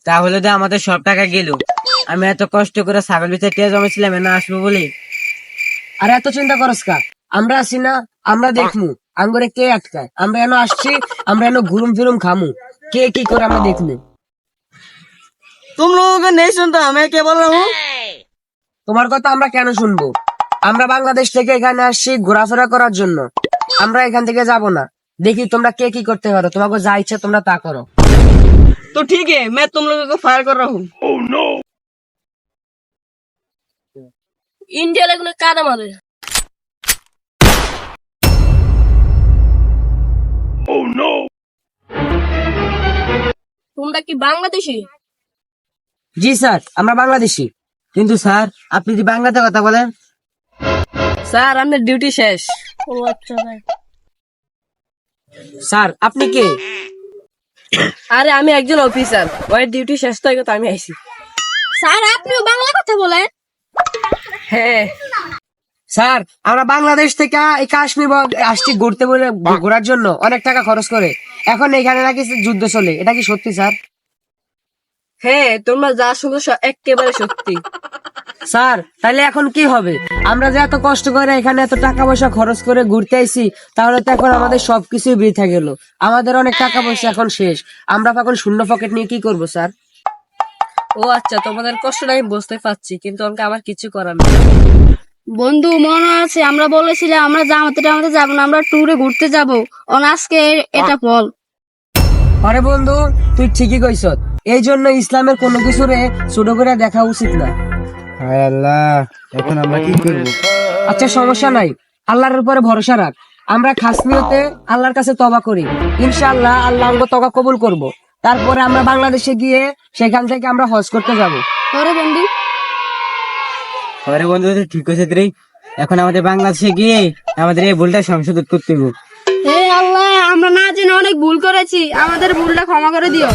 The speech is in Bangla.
তাহলে তো আমাদের সব টাকা গেল। আমি এত কষ্ট করে ছাগল বেচে টিয়া জমেছিলাম না আসবো বলে। আর এত চিন্তা করস কা? আমরা আসি না, আমরা দেখমু আঙ্গুরে কে আটকায়। আমরা এনে আসছি, আমরা এনে ঘুরুম ফিরুম খামু, কে কি করে আমরা দেখমু। तुम लोगों को नहीं सुनता, मैं क्या बोल रहा हूँ। তোমার কথা আমরা কেন শুনবো? আমরা বাংলাদেশ থেকে এখানে আসছি ঘোরাফেরা করার জন্য। আমরা এখান থেকে যাব না। দেখি তোমরা কে কি করতে পারো, তোমাকে যা ইচ্ছা তোমরা তা করো। तो ठीक है, मैं तुम लोगों को फायर कर रहा हूँ। ইন্ডিয়া এগুলো কাদা মারে। তোমরা কি বাংলাদেশি? জি স্যার, আমরা বাংলাদেশি। কিন্তু স্যার, আপনি যদি বাংলাতে কথা বলেন। স্যার আমাদের ডিউটি শেষ। ও আচ্ছা ভাই। স্যার আপনি কে? আরে আমি একজন অফিসার, ওই ডিউটি শেষ তো তো আমি আইছি। স্যার আপনিও বাংলা কথা বলেন? হ্যাঁ স্যার আমরা বাংলাদেশ থেকে এই কাশ্মীর আসছি ঘুরতে বলে, ঘোরার জন্য অনেক টাকা খরচ করে। এখন এখানে নাকি যুদ্ধ চলে, এটা কি সত্যি স্যার? হ্যাঁ, তোমরা যা শুনছো একেবারে সত্যি। স্যার তাহলে এখন কি হবে? আমরা যে এত কষ্ট করে এখানে এত টাকা পয়সা খরচ করে ঘুরতে আইছি, তাহলে তো এখন আমাদের সবকিছুই বৃথা গেল। আমাদের অনেক টাকা পয়সা এখন শেষ, আমরা এখন শূন্য পকেট নিয়ে কি করব স্যার? ও আচ্ছা, তোমাদের কষ্টটা আমি বুঝতে পারছি, কিন্তু আমাকে আমার কিছু করার নেই। বন্ধু মনে আছে আমরা বলেছিলাম আমরা জামাতে যাবো না, আমরা ট্যুরে ঘুরতে যাবো। আজকে এটা বল। আরে বন্ধু তুই ঠিকই কইছ, এই জন্য ইসলামের কোনো কিছুরে ছোট করে দেখা উচিত না। হায় আল্লাহ, এখন আমরা কি করবো? আচ্ছা সমস্যা নাই, আল্লাহর উপরে ভরসা রাখ। আমরা খাস নিয়তে আল্লাহর কাছে তওবা করি, ইনশাআল্লাহ আল্লাহ আমাকে তওবা কবুল করব। তারপরে আমরা বাংলাদেশে গিয়ে সেখান থেকে আমরা হজ করতে যাব। ওরে বন্ধু, আরে বন্ধু তুই ঠিক আছে রে, এখন আমাদের বাংলাদেশে গিয়ে আমাদের এই ভুলটা সংশোধন করতে হবে। হে আল্লাহ, আমরা না জেনে অনেক ভুল করেছি, আমাদের ভুলটা ক্ষমা করে দিও।